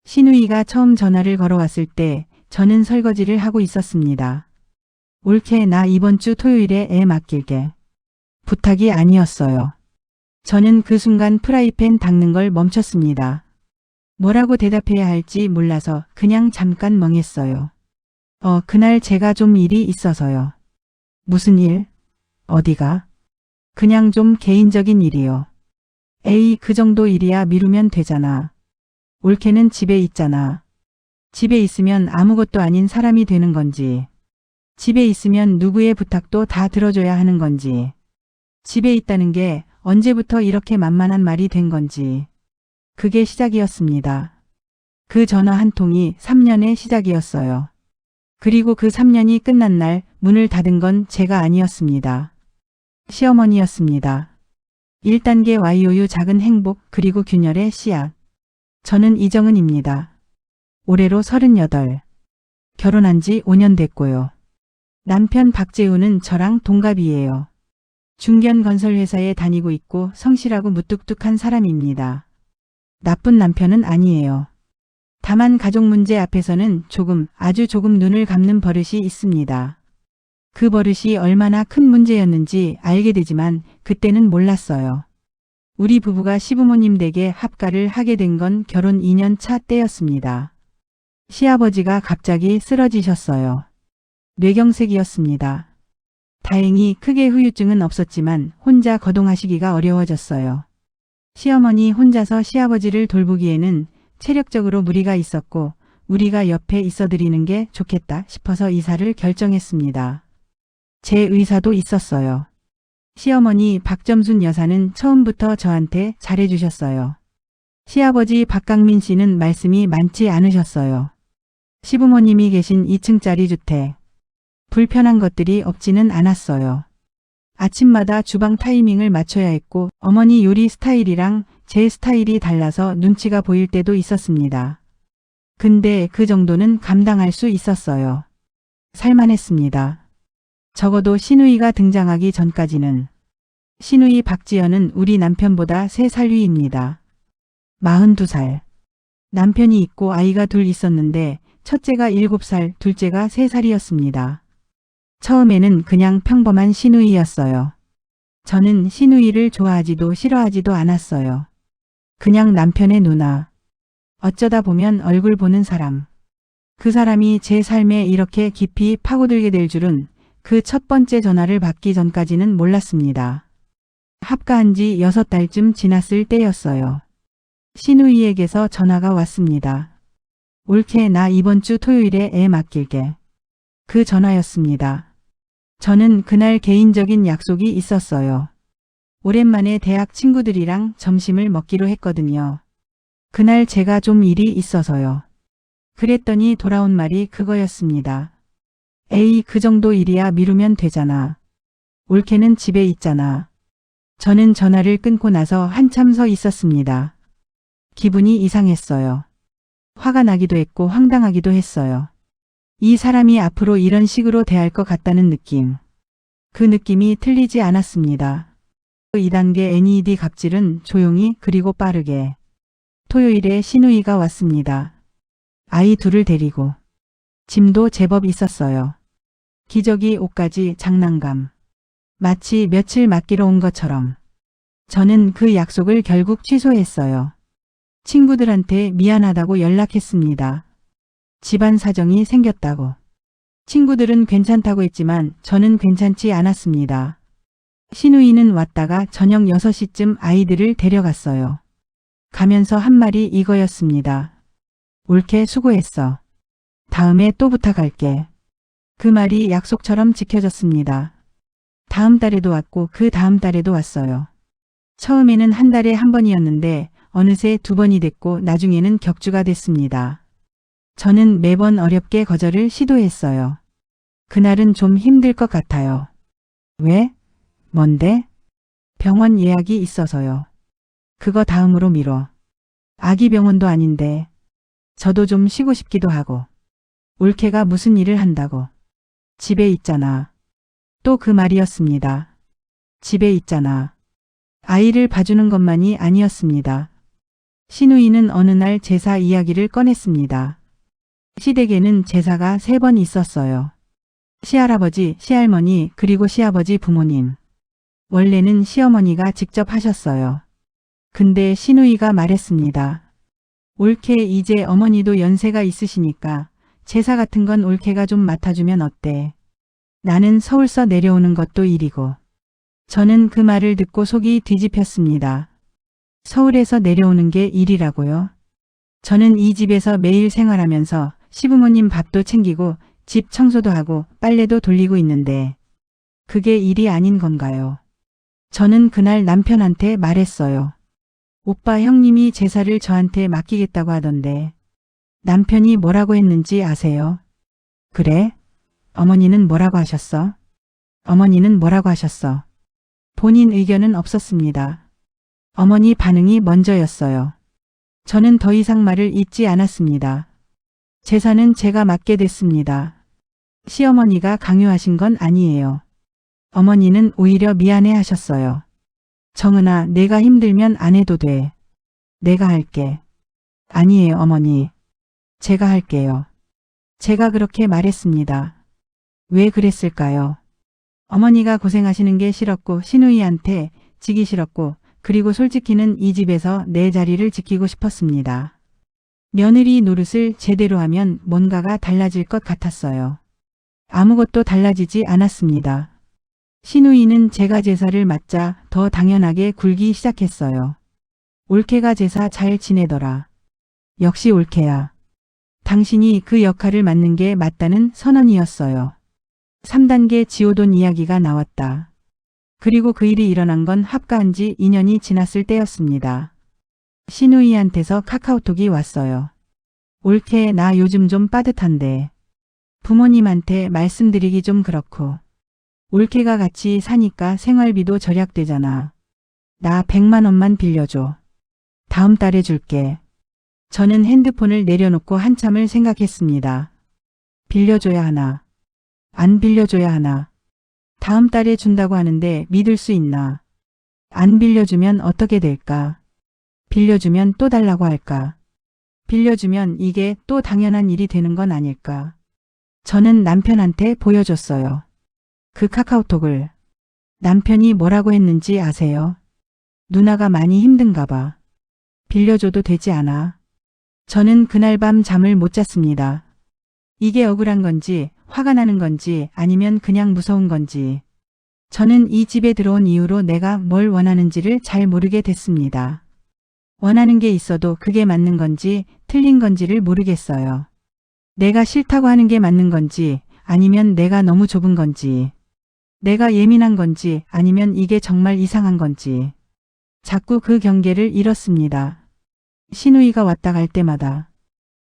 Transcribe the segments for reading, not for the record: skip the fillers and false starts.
신우이가 처음 전화를 걸어왔을 때 저는 설거지를 하고 있었습니다. 올케 나 이번 주 토요일에 애 맡길게. 부탁이 아니었어요. 저는 그 순간 프라이팬 닦는 걸 멈췄습니다. 뭐라고 대답해야 할지 몰라서 그냥 잠깐 멍했어요. 그날 제가 좀 일이 있어서요. 무슨 일? 어디가? 그냥 좀 개인적인 일이요. 에이, 그 정도 일이야 미루면 되잖아. 올케는 집에 있잖아. 집에 있으면 아무것도 아닌 사람이 되는 건지. 집에 있으면 누구의 부탁도 다 들어줘야 하는 건지. 집에 있다는 게 언제부터 이렇게 만만한 말이 된 건지. 그게 시작이었습니다. 그 전화 한 통이 3년의 시작이었어요. 그리고 그 3년이 끝난 날 문을 닫은 건 제가 아니었습니다. 시어머니였습니다. 1단계 YOU 작은 행복 그리고 균열의 씨앗. 저는 이정은입니다. 올해로 38. 결혼한 지 5년 됐고요. 남편 박재우는 저랑 동갑이에요. 중견건설회사에 다니고 있고 성실하고 무뚝뚝한 사람입니다. 나쁜 남편은 아니에요. 다만 가족 문제 앞에서는 아주 조금 눈을 감는 버릇이 있습니다. 그 버릇이 얼마나 큰 문제였는지 알게 되지만 그때는 몰랐어요. 우리 부부가 시부모님 댁에 합가를 하게 된 건 결혼 2년 차 때였습니다. 시아버지가 갑자기 쓰러지셨어요. 뇌경색이었습니다. 다행히 크게 후유증은 없었지만 혼자 거동하시기가 어려워졌어요. 시어머니 혼자서 시아버지를 돌보기에는 체력적으로 무리가 있었고 우리가 옆에 있어드리는 게 좋겠다 싶어서 이사를 결정했습니다. 제 의사도 있었어요. 시어머니 박점순 여사는 처음부터 저한테 잘해주셨어요. 시아버지 박강민 씨는 말씀이 많지 않으셨어요. 시부모님이 계신 2층짜리 주택. 불편한 것들이 없지는 않았어요. 아침마다 주방 타이밍을 맞춰야 했고 어머니 요리 스타일이랑 제 스타일이 달라서 눈치가 보일 때도 있었습니다. 근데 그 정도는 감당할 수 있었어요. 살만했습니다. 적어도 신우이가 등장하기 전까지는. 신우이 박지연은 우리 남편보다 3살 위입니다. 42살. 남편이 있고 아이가 둘 있었는데 첫째가 7살, 둘째가 3살이었습니다. 처음에는 그냥 평범한 신우이였어요. 저는 신우이를 좋아하지도 싫어하지도 않았어요. 그냥 남편의 누나. 어쩌다 보면 얼굴 보는 사람. 그 사람이 제 삶에 이렇게 깊이 파고들게 될 줄은 그 첫 번째 전화를 받기 전까지는 몰랐습니다. 합가한 지 6달쯤 지났을 때였어요. 신우이에게서 전화가 왔습니다. 올케 나 이번 주 토요일에 애 맡길게. 그 전화였습니다. 저는 그날 개인적인 약속이 있었어요. 오랜만에 대학 친구들이랑 점심을 먹기로 했거든요. 그날 제가 좀 일이 있어서요. 그랬더니 돌아온 말이 그거였습니다. 에이, 그 정도 일이야 미루면 되잖아. 올케는 집에 있잖아. 저는 전화를 끊고 나서 한참 서 있었습니다. 기분이 이상했어요. 화가 나기도 했고 황당하기도 했어요. 이 사람이 앞으로 이런 식으로 대할 것 같다는 느낌. 그 느낌이 틀리지 않았습니다. 2단계 NED 갑질은 조용히 그리고 빠르게. 토요일에 신우이가 왔습니다. 아이 둘을 데리고. 짐도 제법 있었어요. 기저귀, 옷까지, 장난감. 마치 며칠 맡기러 온 것처럼. 저는 그 약속을 결국 취소했어요. 친구들한테 미안하다고 연락했습니다. 집안 사정이 생겼다고. 친구들은 괜찮다고 했지만 저는 괜찮지 않았습니다. 신우이는 왔다가 저녁 6시쯤 아이들을 데려갔어요. 가면서 한 말이 이거였습니다. 올케 수고했어. 다음에 또 부탁할게. 그 말이 약속처럼 지켜졌습니다. 다음 달에도 왔고 그 다음 달에도 왔어요. 처음에는 한 달에 한 번이었는데 어느새 2번이 됐고 나중에는 격주가 됐습니다. 저는 매번 어렵게 거절을 시도했어요. 그날은 좀 힘들 것 같아요. 왜? 뭔데? 병원 예약이 있어서요. 그거 다음으로 미뤄. 아기 병원도 아닌데. 저도 좀 쉬고 싶기도 하고. 올케가 무슨 일을 한다고. 집에 있잖아. 또 그 말이었습니다. 집에 있잖아. 아이를 봐주는 것만이 아니었습니다. 신우이는 어느 날 제사 이야기를 꺼냈습니다. 시댁에는 제사가 3번 있었어요. 시할아버지, 시할머니, 그리고 시아버지 부모님. 원래는 시어머니가 직접 하셨어요. 근데 신우이가 말했습니다. 올케 이제 어머니도 연세가 있으시니까 제사 같은 건 올케가 좀 맡아주면 어때? 나는 서울서 내려오는 것도 일이고. 저는 그 말을 듣고 속이 뒤집혔습니다. 서울에서 내려오는 게 일이라고요? 저는 이 집에서 매일 생활하면서 시부모님 밥도 챙기고 집 청소도 하고 빨래도 돌리고 있는데 그게 일이 아닌 건가요? 저는 그날 남편한테 말했어요. 오빠 형님이 제사를 저한테 맡기겠다고 하던데 남편이 뭐라고 했는지 아세요? 그래? 어머니는 뭐라고 하셨어? 어머니는 뭐라고 하셨어? 본인 의견은 없었습니다. 어머니 반응이 먼저였어요. 저는 더 이상 말을 잇지 않았습니다. 제사는 제가 맡게 됐습니다. 시어머니가 강요하신 건 아니에요. 어머니는 오히려 미안해 하셨어요. 정은아, 내가 힘들면 안 해도 돼. 내가 할게. 아니에요, 어머니. 제가 할게요. 제가 그렇게 말했습니다. 왜 그랬을까요? 어머니가 고생하시는 게 싫었고 신우이한테 지기 싫었고 그리고 솔직히는 이 집에서 내 자리를 지키고 싶었습니다. 며느리 노릇을 제대로 하면 뭔가가 달라질 것 같았어요. 아무것도 달라지지 않았습니다. 신우이는 제가 제사를 맡자 더 당연하게 굴기 시작했어요. 올케가 제사 잘 지내더라. 역시 올케야. 당신이 그 역할을 맡는 게 맞다는 선언이었어요. 3단계 지오돈 이야기가 나왔다. 그리고 그 일이 일어난 건 합가한 지 2년이 지났을 때였습니다. 신우이한테서 카카오톡이 왔어요. 올케, 나 요즘 좀 빠듯한데. 부모님한테 말씀드리기 좀 그렇고. 올케가 같이 사니까 생활비도 절약되잖아. 나 100만 원만 빌려줘. 다음 달에 줄게. 저는 핸드폰을 내려놓고 한참을 생각했습니다. 빌려줘야 하나? 안 빌려줘야 하나? 다음 달에 준다고 하는데 믿을 수 있나? 안 빌려주면 어떻게 될까? 빌려주면 또 달라고 할까? 빌려주면 이게 또 당연한 일이 되는 건 아닐까? 저는 남편한테 보여줬어요. 그 카카오톡을. 남편이 뭐라고 했는지 아세요? 누나가 많이 힘든가 봐. 빌려줘도 되지 않아? 저는 그날 밤 잠을 못 잤습니다. 이게 억울한 건지 화가 나는 건지 아니면 그냥 무서운 건지. 저는 이 집에 들어온 이후로 내가 뭘 원하는지를 잘 모르게 됐습니다. 원하는 게 있어도 그게 맞는 건지 틀린 건지를 모르겠어요. 내가 싫다고 하는 게 맞는 건지 아니면 내가 너무 좁은 건지. 내가 예민한 건지 아니면 이게 정말 이상한 건지. 자꾸 그 경계를 잃었습니다. 신우이가 왔다 갈 때마다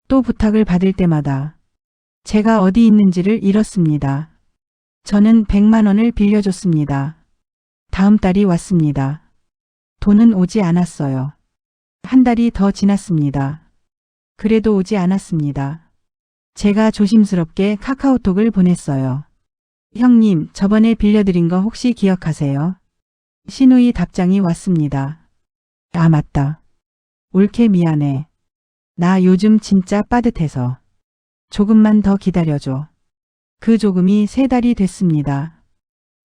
또 부탁을 받을 때마다 제가 어디 있는지를 잃었습니다. 저는 100만 원을 빌려줬습니다. 다음 달이 왔습니다. 돈은 오지 않았어요. 한 달이 더 지났습니다. 그래도 오지 않았습니다. 제가 조심스럽게 카카오톡을 보냈어요. 형님, 저번에 빌려드린 거 혹시 기억하세요? 신우이 답장이 왔습니다. 아, 맞다. 올케 미안해. 나 요즘 진짜 빠듯해서. 조금만 더 기다려줘. 그 조금이 3달이 됐습니다.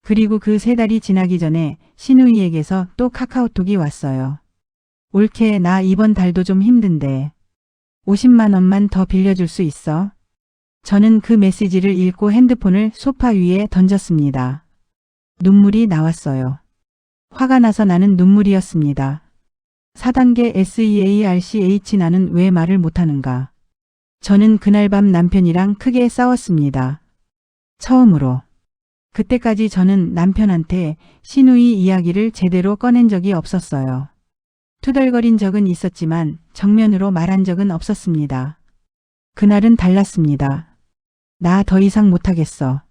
그리고 그 3달이 지나기 전에 신우이에게서 또 카카오톡이 왔어요. 올케, 나 이번 달도 좀 힘든데 50만 원만 더 빌려줄 수 있어? 저는 그 메시지를 읽고 핸드폰을 소파 위에 던졌습니다. 눈물이 나왔어요. 화가 나서 나는 눈물이었습니다. 4단계 SEARCH 나는 왜 말을 못하는가. 저는 그날 밤 남편이랑 크게 싸웠습니다. 처음으로. 그때까지 저는 남편한테 신우이 이야기를 제대로 꺼낸 적이 없었어요. 투덜거린 적은 있었지만 정면으로 말한 적은 없었습니다. 그날은 달랐습니다. 나 더 이상 못하겠어.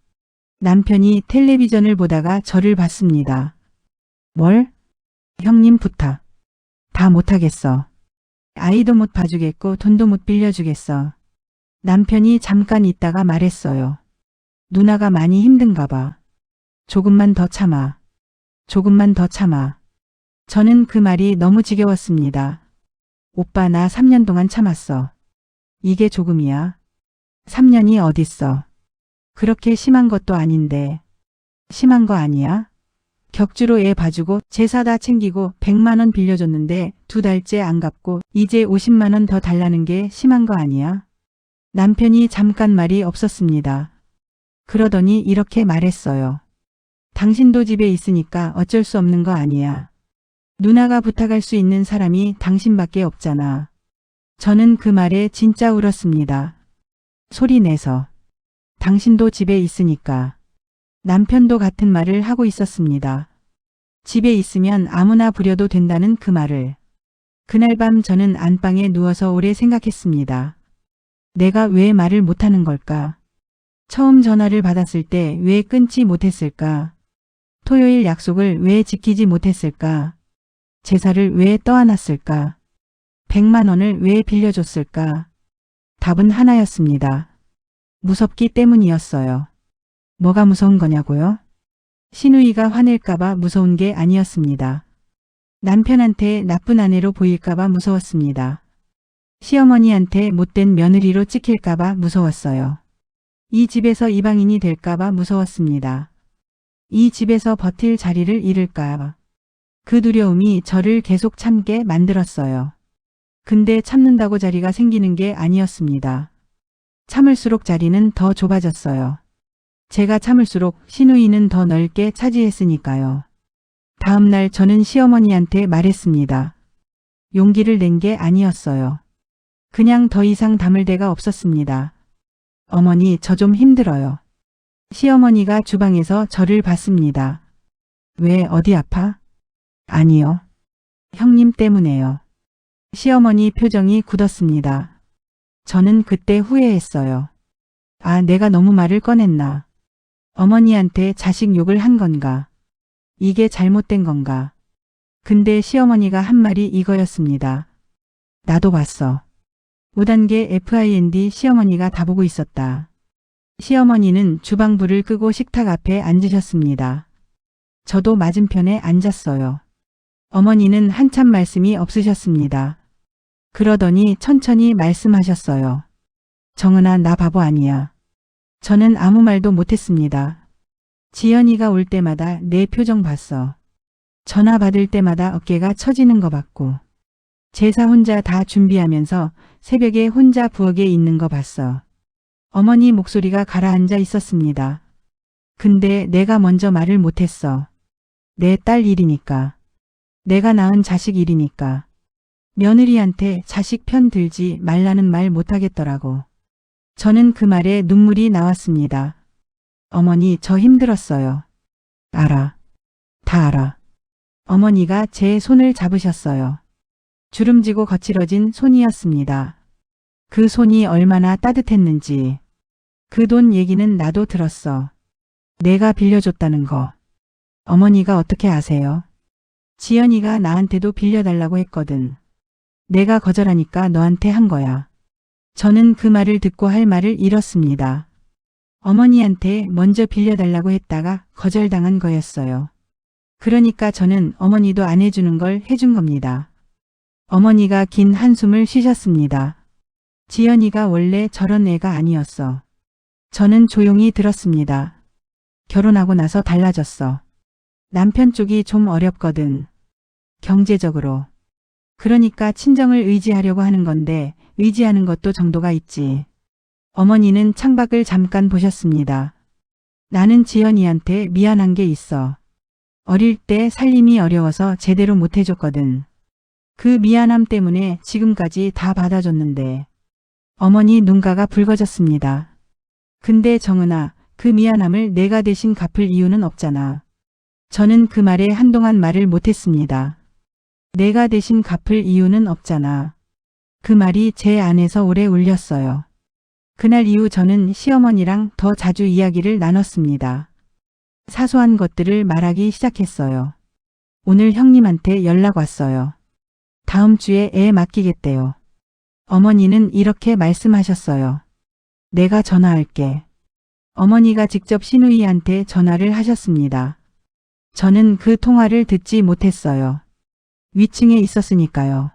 남편이 텔레비전을 보다가 저를 봤습니다. 뭘? 형님 부탁. 다 못하겠어. 아이도 못 봐주겠고 돈도 못 빌려주겠어. 남편이 잠깐 있다가 말했어요. 누나가 많이 힘든가 봐. 조금만 더 참아. 조금만 더 참아. 저는 그 말이 너무 지겨웠습니다. 오빠 나 3년 동안 참았어. 이게 조금이야. 3년이 어딨어. 그렇게 심한 것도 아닌데. 심한 거 아니야? 격주로 애 봐주고 제사 다 챙기고 100만 원 빌려줬는데 2달째 안 갚고 이제 50만 원 더 달라는 게 심한 거 아니야? 남편이 잠깐 말이 없었습니다. 그러더니 이렇게 말했어요. 당신도 집에 있으니까 어쩔 수 없는 거 아니야. 누나가 부탁할 수 있는 사람이 당신밖에 없잖아. 저는 그 말에 진짜 울었습니다. 소리 내서. 당신도 집에 있으니까. 남편도 같은 말을 하고 있었습니다. 집에 있으면 아무나 부려도 된다는 그 말을. 그날 밤 저는 안방에 누워서 오래 생각했습니다. 내가 왜 말을 못하는 걸까? 처음 전화를 받았을 때 왜 끊지 못했을까? 토요일 약속을 왜 지키지 못했을까? 제사를 왜 떠안았을까? 100만 원을 왜 빌려줬을까? 답은 하나였습니다. 무섭기 때문이었어요. 뭐가 무서운 거냐고요? 시누이가 화낼까봐 무서운 게 아니었습니다. 남편한테 나쁜 아내로 보일까봐 무서웠습니다. 시어머니한테 못된 며느리로 찍힐까봐 무서웠어요. 이 집에서 이방인이 될까봐 무서웠습니다. 이 집에서 버틸 자리를 잃을까. 그 두려움이 저를 계속 참게 만들었어요. 근데 참는다고 자리가 생기는 게 아니었습니다. 참을수록 자리는 더 좁아졌어요. 제가 참을수록 시누이는 더 넓게 차지했으니까요. 다음 날 저는 시어머니한테 말했습니다. 용기를 낸 게 아니었어요. 그냥 더 이상 담을 데가 없었습니다. 어머니, 저 좀 힘들어요. 시어머니가 주방에서 저를 봤습니다. 왜, 어디 아파? 아니요. 형님 때문에요. 시어머니 표정이 굳었습니다. 저는 그때 후회했어요. 아, 내가 너무 말을 꺼냈나. 어머니한테 자식 욕을 한 건가? 이게 잘못된 건가? 근데 시어머니가 한 말이 이거였습니다. 나도 봤어. 5단계 FIND 시어머니가 다 보고 있었다. 시어머니는 주방불을 끄고 식탁 앞에 앉으셨습니다. 저도 맞은편에 앉았어요. 어머니는 한참 말씀이 없으셨습니다. 그러더니 천천히 말씀하셨어요. 정은아, 나 바보 아니야. 저는 아무 말도 못했습니다. 지연이가 올 때마다 내 표정 봤어. 전화 받을 때마다 어깨가 처지는 거 봤고. 제사 혼자 다 준비하면서 새벽에 혼자 부엌에 있는 거 봤어. 어머니 목소리가 가라앉아 있었습니다. 근데 내가 먼저 말을 못했어. 내 딸 일이니까. 내가 낳은 자식 일이니까. 며느리한테 자식 편 들지 말라는 말 못하겠더라고. 저는 그 말에 눈물이 나왔습니다. 어머니, 저 힘들었어요. 알아. 다 알아. 어머니가 제 손을 잡으셨어요. 주름지고 거칠어진 손이었습니다. 그 손이 얼마나 따뜻했는지. 그 돈 얘기는 나도 들었어. 내가 빌려줬다는 거. 어머니가 어떻게 아세요? 지연이가 나한테도 빌려달라고 했거든. 내가 거절하니까 너한테 한 거야. 저는 그 말을 듣고 할 말을 잃었습니다. 어머니한테 먼저 빌려달라고 했다가 거절당한 거였어요. 그러니까 저는 어머니도 안 해주는 걸 해준 겁니다. 어머니가 긴 한숨을 쉬셨습니다. 지연이가 원래 저런 애가 아니었어. 저는 조용히 들었습니다. 결혼하고 나서 달라졌어. 남편 쪽이 좀 어렵거든. 경제적으로. 그러니까 친정을 의지하려고 하는 건데 의지하는 것도 정도가 있지. 어머니는 창밖을 잠깐 보셨습니다. 나는 지연이한테 미안한 게 있어. 어릴 때 살림이 어려워서 제대로 못 해줬거든. 그 미안함 때문에 지금까지 다 받아줬는데. 어머니 눈가가 붉어졌습니다. 근데 정은아, 그 미안함을 내가 대신 갚을 이유는 없잖아. 저는 그 말에 한동안 말을 못했습니다. 내가 대신 갚을 이유는 없잖아. 그 말이 제 안에서 오래 울렸어요. 그날 이후 저는 시어머니랑 더 자주 이야기를 나눴습니다. 사소한 것들을 말하기 시작했어요. 오늘 형님한테 연락 왔어요. 다음 주에 애 맡기겠대요. 어머니는 이렇게 말씀하셨어요. 내가 전화할게. 어머니가 직접 시누이한테 전화를 하셨습니다. 저는 그 통화를 듣지 못했어요. 위층에 있었으니까요.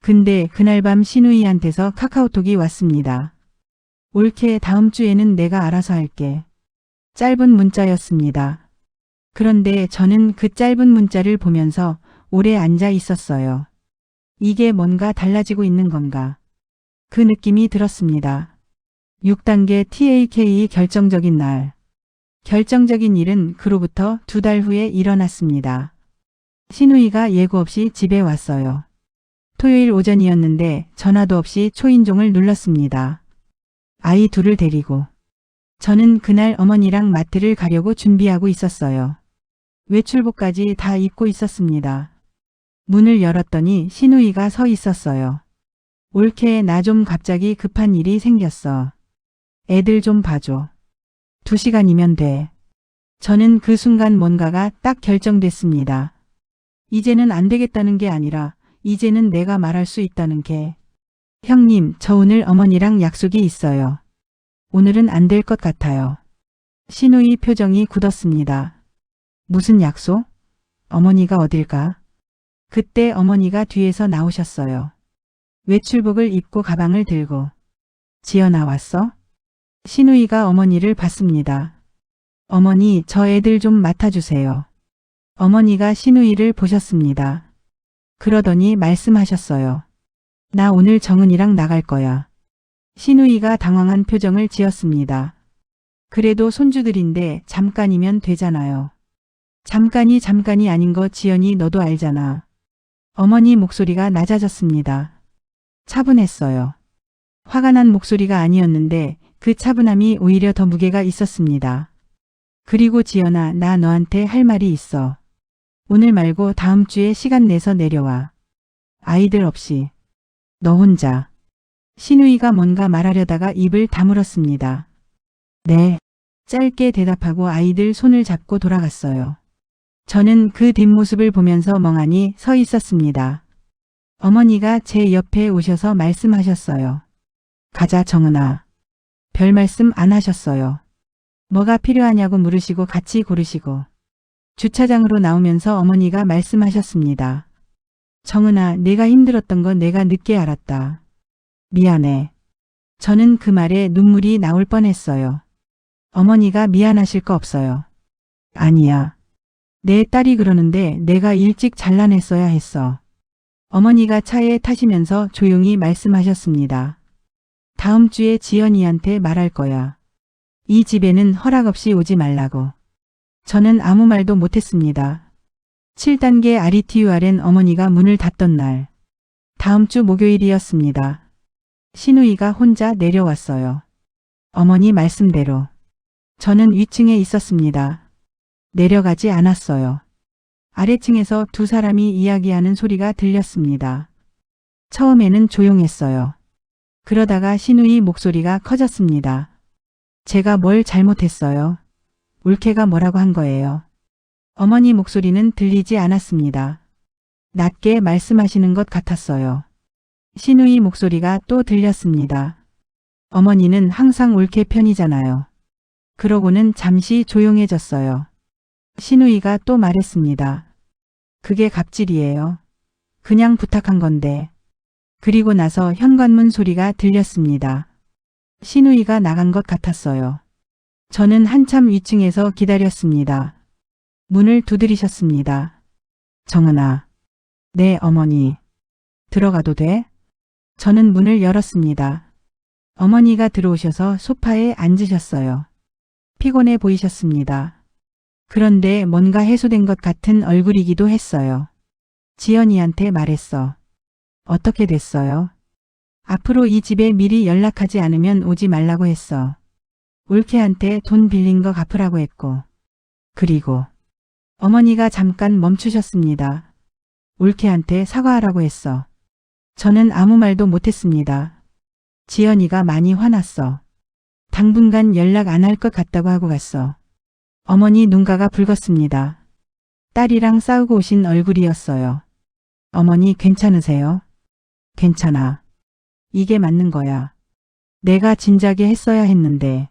근데 그날 밤 신우이한테서 카카오톡이 왔습니다. 올케 다음 주에는 내가 알아서 할게. 짧은 문자였습니다. 그런데 저는 그 짧은 문자를 보면서 오래 앉아 있었어요. 이게 뭔가 달라지고 있는 건가? 그 느낌이 들었습니다. 6단계 TAK 결정적인 날. 결정적인 일은 그로부터 2달 후에 일어났습니다. 신우이가 예고 없이 집에 왔어요. 토요일 오전이었는데 전화도 없이 초인종을 눌렀습니다. 아이 둘을 데리고. 저는 그날 어머니랑 마트를 가려고 준비하고 있었어요. 외출복까지 다 입고 있었습니다. 문을 열었더니 신우이가 서 있었어요. 올케 나 좀 갑자기 급한 일이 생겼어. 애들 좀 봐줘. 2시간이면 돼. 저는 그 순간 뭔가가 딱 결정됐습니다. 이제는 안 되겠다는 게 아니라 이제는 내가 말할 수 있다는 게. 형님, 저 오늘 어머니랑 약속이 있어요. 오늘은 안 될 것 같아요. 신우이 표정이 굳었습니다. 무슨 약속? 어머니가 어딜까? 그때 어머니가 뒤에서 나오셨어요. 외출복을 입고 가방을 들고. 지연아 왔어? 신우이가 어머니를 봤습니다. 어머니, 저 애들 좀 맡아주세요. 어머니가 신우이를 보셨습니다. 그러더니 말씀하셨어요. 나 오늘 정은이랑 나갈 거야. 신우이가 당황한 표정을 지었습니다. 그래도 손주들인데 잠깐이면 되잖아요. 잠깐이 아닌 거 지연이 너도 알잖아. 어머니 목소리가 낮아졌습니다. 차분했어요. 화가 난 목소리가 아니었는데 그 차분함이 오히려 더 무게가 있었습니다. 그리고 지연아, 나 너한테 할 말이 있어. 오늘 말고 다음 주에 시간 내서 내려와. 아이들 없이. 너 혼자. 신우이가 뭔가 말하려다가 입을 다물었습니다. 네. 짧게 대답하고 아이들 손을 잡고 돌아갔어요. 저는 그 뒷모습을 보면서 멍하니 서 있었습니다. 어머니가 제 옆에 오셔서 말씀하셨어요. 가자 정은아. 별 말씀 안 하셨어요. 뭐가 필요하냐고 물으시고 같이 고르시고. 주차장으로 나오면서 어머니가 말씀하셨습니다. 정은아, 내가 힘들었던 거 내가 늦게 알았다. 미안해. 저는 그 말에 눈물이 나올 뻔했어요. 어머니가 미안하실 거 없어요. 아니야. 내 딸이 그러는데 내가 일찍 잘라냈어야 했어. 어머니가 차에 타시면서 조용히 말씀하셨습니다. 다음 주에 지연이한테 말할 거야. 이 집에는 허락 없이 오지 말라고. 저는 아무 말도 못했습니다. 7단계 RETURN 어머니가 문을 닫던 날. 다음 주 목요일이었습니다. 신우이가 혼자 내려왔어요. 어머니 말씀대로. 저는 위층에 있었습니다. 내려가지 않았어요. 아래층에서 두 사람이 이야기하는 소리가 들렸습니다. 처음에는 조용했어요. 그러다가 신우이 목소리가 커졌습니다. 제가 뭘 잘못했어요? 올케가 뭐라고 한 거예요? 어머니 목소리는 들리지 않았습니다. 낮게 말씀하시는 것 같았어요. 신우이 목소리가 또 들렸습니다. 어머니는 항상 올케 편이잖아요. 그러고는 잠시 조용해졌어요. 신우이가 또 말했습니다. 그게 갑질이에요. 그냥 부탁한 건데. 그리고 나서 현관문 소리가 들렸습니다. 신우이가 나간 것 같았어요. 저는 한참 위층에서 기다렸습니다. 문을 두드리셨습니다. 정은아. 네, 어머니. 들어가도 돼? 저는 문을 열었습니다. 어머니가 들어오셔서 소파에 앉으셨어요. 피곤해 보이셨습니다. 그런데 뭔가 해소된 것 같은 얼굴이기도 했어요. 지연이한테 말했어. 어떻게 됐어요? 앞으로 이 집에 미리 연락하지 않으면 오지 말라고 했어. 올케한테 돈 빌린 거 갚으라고 했고. 그리고 어머니가 잠깐 멈추셨습니다. 올케한테 사과하라고 했어. 저는 아무 말도 못했습니다. 지연이가 많이 화났어. 당분간 연락 안 할 것 같다고 하고 갔어. 어머니 눈가가 붉었습니다. 딸이랑 싸우고 오신 얼굴이었어요. 어머니 괜찮으세요? 괜찮아. 이게 맞는 거야. 내가 진작에 했어야 했는데.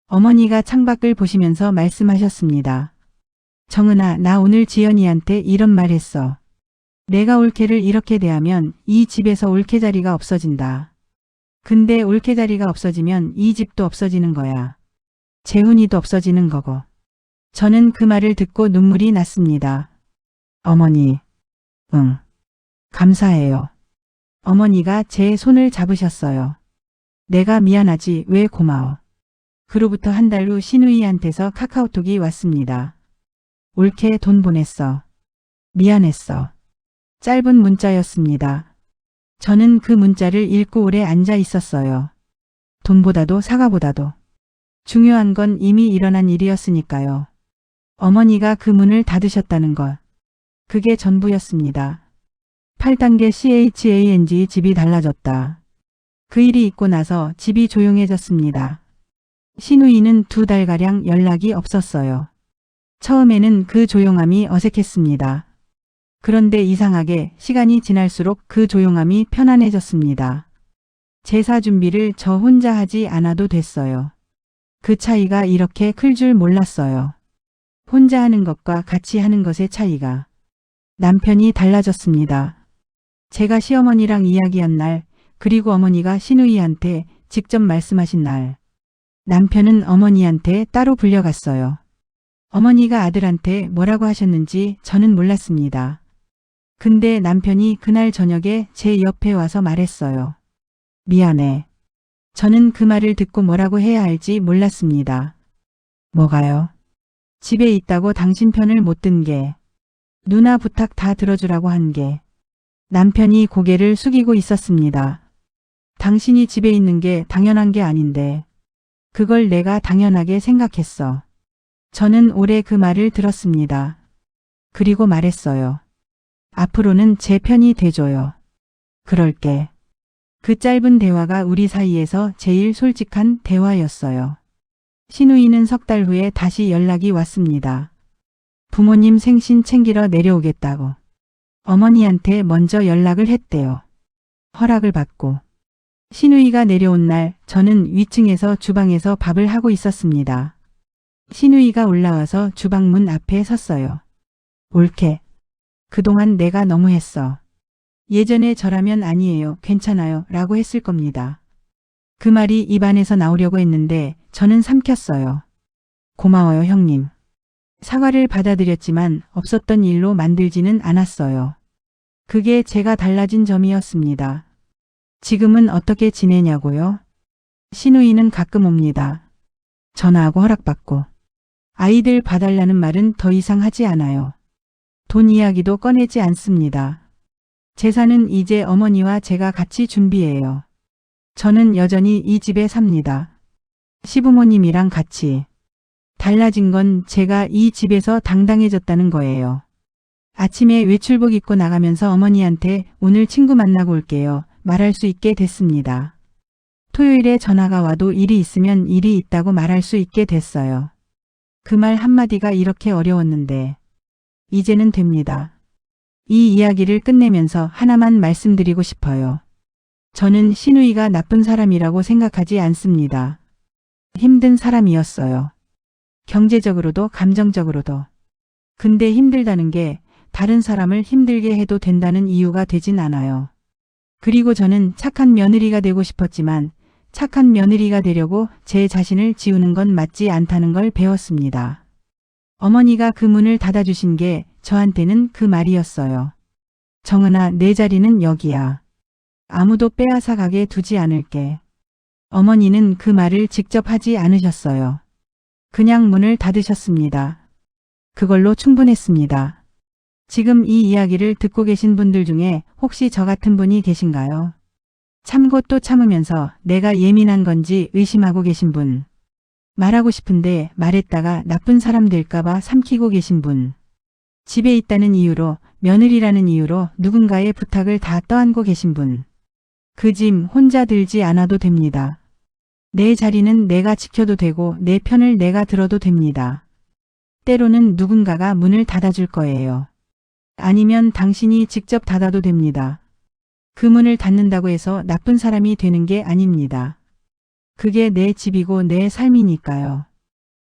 어머니가 창밖을 보시면서 말씀하셨습니다. 정은아, 나 오늘 지연이한테 이런 말 했어. 내가 올케를 이렇게 대하면 이 집에서 올케 자리가 없어진다. 근데 올케 자리가 없어지면 이 집도 없어지는 거야. 재훈이도 없어지는 거고. 저는 그 말을 듣고 눈물이 났습니다. 어머니, 응, 감사해요. 어머니가 제 손을 잡으셨어요. 내가 미안하지 왜 고마워. 그로부터 한 달 후 신우이한테서 카카오톡이 왔습니다. 올케 돈 보냈어. 미안했어. 짧은 문자였습니다. 저는 그 문자를 읽고 오래 앉아 있었어요. 돈보다도 사과보다도. 중요한 건 이미 일어난 일이었으니까요. 어머니가 그 문을 닫으셨다는 것. 그게 전부였습니다. 8단계 CHANG 집이 달라졌다. 그 일이 있고 나서 집이 조용해졌습니다. 신우이는 2달가량 연락이 없었어요. 처음에는 그 조용함이 어색했습니다. 그런데 이상하게 시간이 지날수록 그 조용함이 편안해졌습니다. 제사 준비를 저 혼자 하지 않아도 됐어요. 그 차이가 이렇게 클 줄 몰랐어요. 혼자 하는 것과 같이 하는 것의 차이가. 남편이 달라졌습니다. 제가 시어머니랑 이야기한 날, 그리고 어머니가 신우이한테 직접 말씀하신 날. 남편은 어머니한테 따로 불려갔어요. 어머니가 아들한테 뭐라고 하셨는지 저는 몰랐습니다. 근데 남편이 그날 저녁에 제 옆에 와서 말했어요. 미안해. 저는 그 말을 듣고 뭐라고 해야 할지 몰랐습니다. 뭐가요? 집에 있다고 당신 편을 못 든 게. 누나 부탁 다 들어주라고 한 게. 남편이 고개를 숙이고 있었습니다. 당신이 집에 있는 게 당연한 게 아닌데. 그걸 내가 당연하게 생각했어. 저는 오래 그 말을 들었습니다. 그리고 말했어요. 앞으로는 제 편이 돼줘요. 그럴게. 그 짧은 대화가 우리 사이에서 제일 솔직한 대화였어요. 신우이는 3달 후에 다시 연락이 왔습니다. 부모님 생신 챙기러 내려오겠다고. 어머니한테 먼저 연락을 했대요. 허락을 받고. 신우이가 내려온 날 저는 위층에서 주방에서 밥을 하고 있었습니다. 신우이가 올라와서 주방문 앞에 섰어요. 올케. 그동안 내가 너무했어. 예전에 저라면 아니에요, 괜찮아요 라고 했을 겁니다. 그 말이 입안에서 나오려고 했는데 저는 삼켰어요. 고마워요 형님. 사과를 받아들였지만 없었던 일로 만들지는 않았어요. 그게 제가 달라진 점이었습니다. 지금은 어떻게 지내냐고요? 신우이는 가끔 옵니다. 전화하고 허락받고. 아이들 봐달라는 말은 더 이상 하지 않아요. 돈 이야기도 꺼내지 않습니다. 제사는 이제 어머니와 제가 같이 준비해요. 저는 여전히 이 집에 삽니다. 시부모님이랑 같이. 달라진 건 제가 이 집에서 당당해졌다는 거예요. 아침에 외출복 입고 나가면서 어머니한테 오늘 친구 만나고 올게요 말할 수 있게 됐습니다. 토요일에 전화가 와도 일이 있으면 일이 있다고 말할 수 있게 됐어요. 그 말 한마디가 이렇게 어려웠는데 이제는 됩니다. 이 이야기를 끝내면서 하나만 말씀드리고 싶어요. 저는 신우이가 나쁜 사람이라고 생각하지 않습니다. 힘든 사람이었어요. 경제적으로도 감정적으로도. 근데 힘들다는 게 다른 사람을 힘들게 해도 된다는 이유가 되진 않아요. 그리고 저는 착한 며느리가 되고 싶었지만 착한 며느리가 되려고 제 자신을 지우는 건 맞지 않다는 걸 배웠습니다. 어머니가 그 문을 닫아주신 게 저한테는 그 말이었어요. 정은아, 내 자리는 여기야. 아무도 빼앗아 가게 두지 않을게. 어머니는 그 말을 직접 하지 않으셨어요. 그냥 문을 닫으셨습니다. 그걸로 충분했습니다. 지금 이 이야기를 듣고 계신 분들 중에 혹시 저 같은 분이 계신가요? 참고 또 참으면서 내가 예민한 건지 의심하고 계신 분. 말하고 싶은데 말했다가 나쁜 사람 될까봐 삼키고 계신 분. 집에 있다는 이유로, 며느리라는 이유로 누군가의 부탁을 다 떠안고 계신 분. 그 짐 혼자 들지 않아도 됩니다. 내 자리는 내가 지켜도 되고 내 편을 내가 들어도 됩니다. 때로는 누군가가 문을 닫아줄 거예요. 아니면 당신이 직접 닫아도 됩니다. 그 문을 닫는다고 해서 나쁜 사람이 되는 게 아닙니다. 그게 내 집이고 내 삶이니까요.